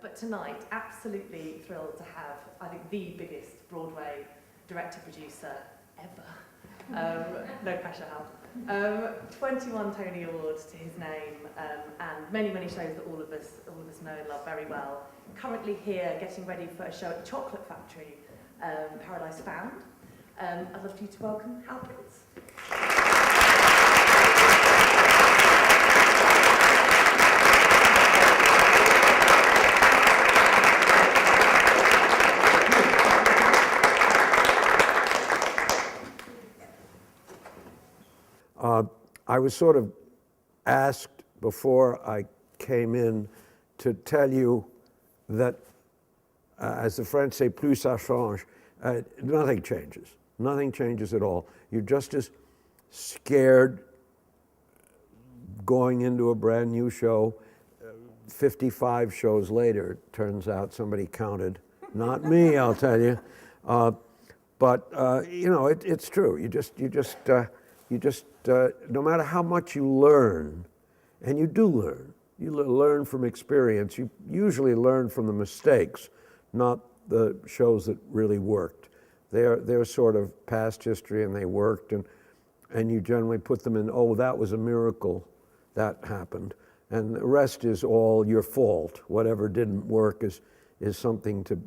But tonight, absolutely thrilled to have, I think, the biggest Broadway director-producer ever. No pressure, Hal. 21 Tony Awards to his name, and many, many shows that all of us know and love very well. Currently here, getting ready for a show at the Chocolate Factory, Paradise Found. I'd love you to welcome Hal Prince. I was sort of asked before I came in to tell you that, as the French say, plus ça change, nothing changes. Nothing changes at all. You're just as scared going into a brand new show. 55 shows later, it turns out somebody counted. Not me, I'll tell you. But you know, it's true. You just, no matter how much you learn, and you do learn, you learn from experience. You usually learn from the mistakes, not the shows that really worked. They're sort of past history and they worked, and you generally put them in, oh, that was a miracle, that happened. And the rest is all your fault. Whatever didn't work is something to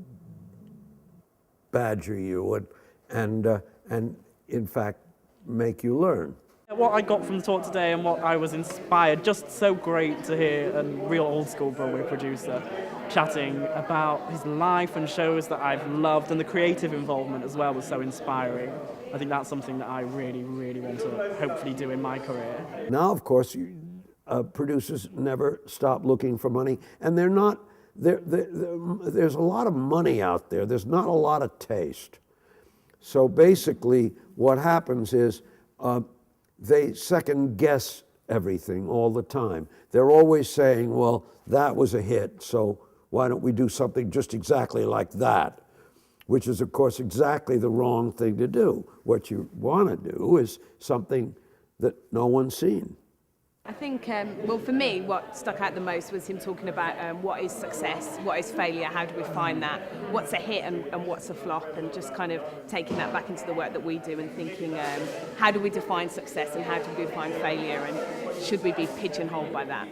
badger you and in fact, make you learn. What I got from the talk today and what I was inspired, just so great to hear a real old school Broadway producer chatting about his life and shows that I've loved, and the creative involvement as well was so inspiring. I think that's something that I really, really want to hopefully do in my career. Now, of course, producers never stop looking for money, and there's a lot of money out there. There's not a lot of taste. So basically, what happens is they second guess everything all the time. They're always saying, well, that was a hit, so why don't we do something just exactly like that? Which is, of course, exactly the wrong thing to do. What you want to do is something that no one's seen. I think, well, for me, what stuck out the most was him talking about what is success, what is failure, how do we find that, what's a hit and what's a flop, and just kind of taking that back into the work that we do and thinking, how do we define success and how do we define failure, and should we be pigeonholed by that?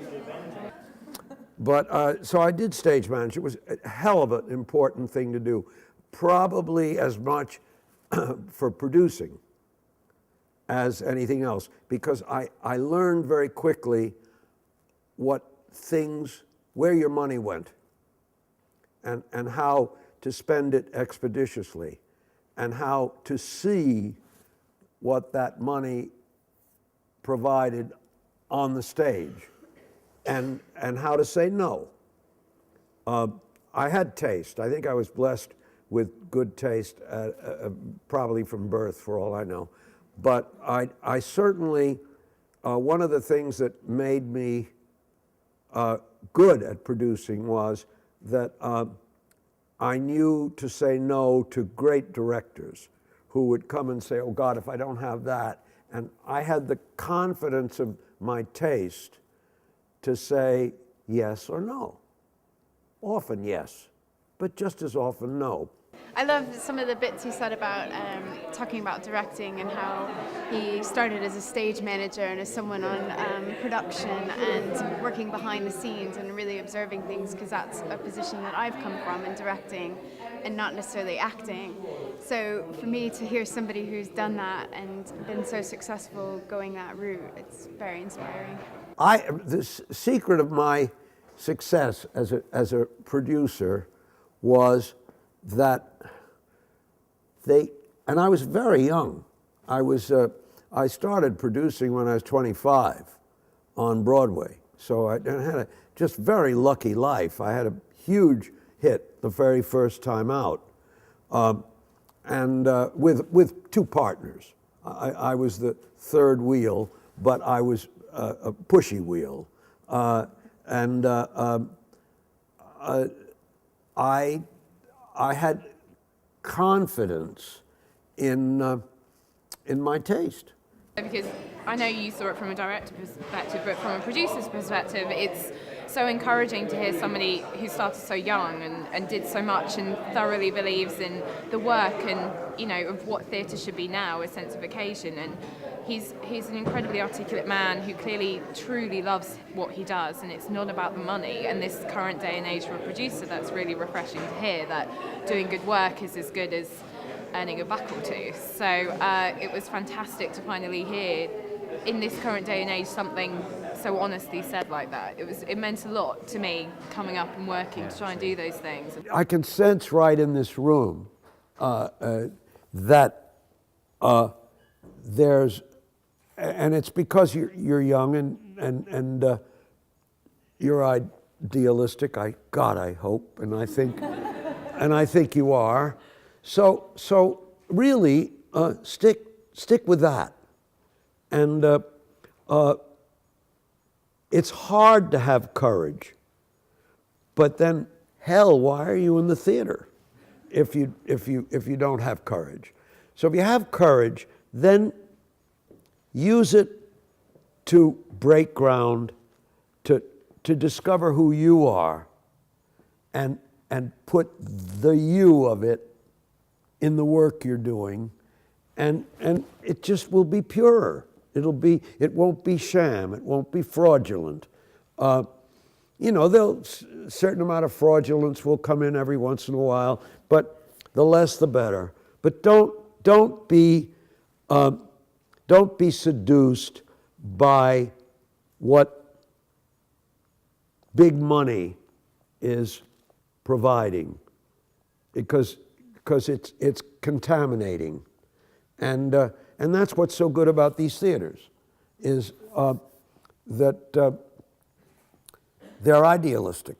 But, so I did stage manage. It was a hell of an important thing to do, probably as much for producing as anything else, because I learned very quickly where your money went, and how to spend it expeditiously, and how to see what that money provided on the stage, and how to say no. I had taste. I think I was blessed with good taste, probably from birth, for all I know. But I certainly, one of the things that made me good at producing was that I knew to say no to great directors who would come and say, oh God, if I don't have that. And I had the confidence of my taste to say yes or no. Often yes, but just as often no. I love some of the bits he said about talking about directing and how he started as a stage manager and as someone on production and working behind the scenes and really observing things, because that's a position that I've come from in directing and not necessarily acting. So for me to hear somebody who's done that and been so successful going that route, it's very inspiring. The secret of my success as a producer was that and I was very young. I started producing when I was 25 on Broadway. So I had a just very lucky life. I had a huge hit the very first time out, and with two partners. I was the third wheel, but I was a pushy wheel, and I had confidence in my taste. Because I know you saw it from a director perspective, but from a producer's perspective, it's so encouraging to hear somebody who started so young and did so much and thoroughly believes in the work and, you know, of what theatre should be now, a sense of occasion. And he's an incredibly articulate man who clearly truly loves what he does, and it's not about the money. And this current day and age for a producer, that's really refreshing to hear, that doing good work is as good as earning a buck or two. So it was fantastic to finally hear in this current day and age something so honestly said like that. It meant a lot to me coming up and working to try and do those things. I can sense right in this room that there's, and it's because you're young and you're idealistic. I hope, and I think you are. So really, stick with that. And it's hard to have courage, but then hell, why are you in the theater if you don't have courage? So if you have courage, then use it to break ground, to discover who you are, and put the you of it in the work you're doing, and it just will be purer. It won't be sham. It won't be fraudulent. You know, a certain amount of fraudulence will come in every once in a while, but the less the better. But don't be seduced by what big money is providing, because it's contaminating. And that's what's so good about these theaters, is that they're idealistic.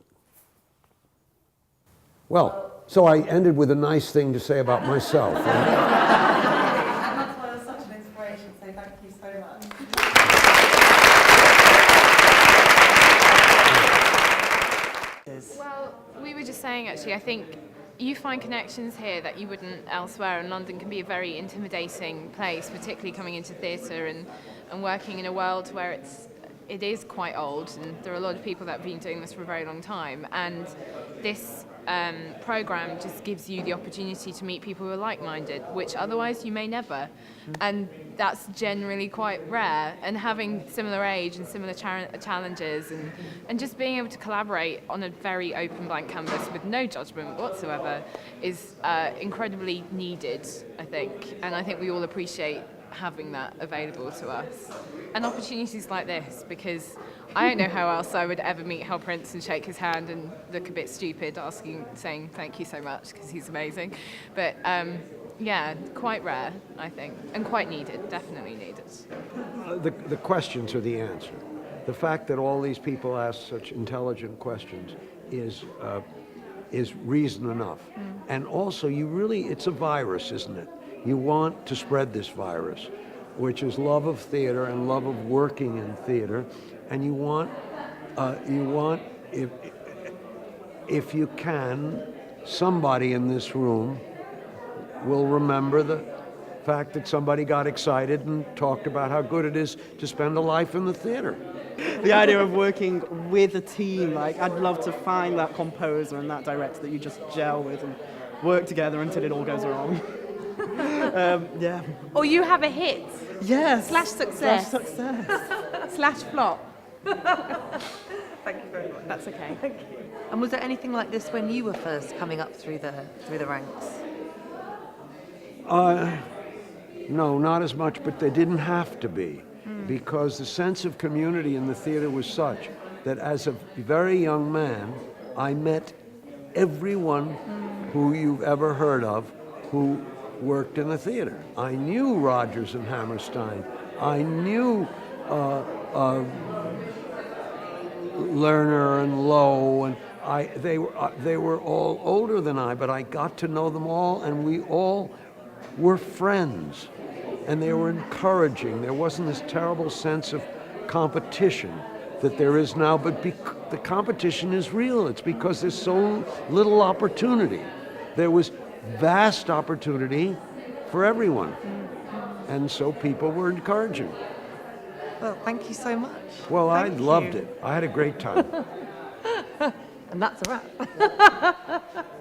Well, so I ended with a nice thing to say about myself. And that's why it was such an inspiration, so thank you so much. Well, we were just saying, actually, I think you find connections here that you wouldn't elsewhere, and London can be a very intimidating place, particularly coming into theatre and working in a world where it is quite old, and there are a lot of people that have been doing this for a very long time, and this programme just gives you the opportunity to meet people who are like-minded, which otherwise you may never, and that's generally quite rare. And having similar age and similar challenges and just being able to collaborate on a very open blank canvas with no judgment whatsoever is incredibly needed, I think, and I think we all appreciate having that available to us. And opportunities like this, because I don't know how else I would ever meet Hal Prince and shake his hand and look a bit stupid saying thank you so much, because he's amazing. But yeah, quite rare, I think, and quite needed, definitely needed. The questions are the answer. The fact that all these people ask such intelligent questions is reason enough. And also, it's a virus, isn't it? You want to spread this virus, which is love of theater and love of working in theater, and you want, if you can, somebody in this room will remember the fact that somebody got excited and talked about how good it is to spend a life in the theater. The idea of working with a team, like I'd love to find that composer and that director that you just gel with and work together until it all goes wrong. Yeah. Or you have a hit. Yes. Slash success. Slash success. Slash flop. Thank you very much. That's okay. Thank you. And was there anything like this when you were first coming up through the ranks? No, not as much, but they didn't have to be, because the sense of community in the theater was such that as a very young man, I met everyone who you've ever heard of who worked in the theater. I knew Rodgers and Hammerstein. I knew Lerner and Lowe, and they were all older than I, but I got to know them all, and we all were friends, and they were encouraging. There wasn't this terrible sense of competition that there is now, but the competition is real. It's because there's so little opportunity. There was vast opportunity for everyone, and so people were encouraging. Well, thank you so much. Well, I loved it. I had a great time. And that's a wrap.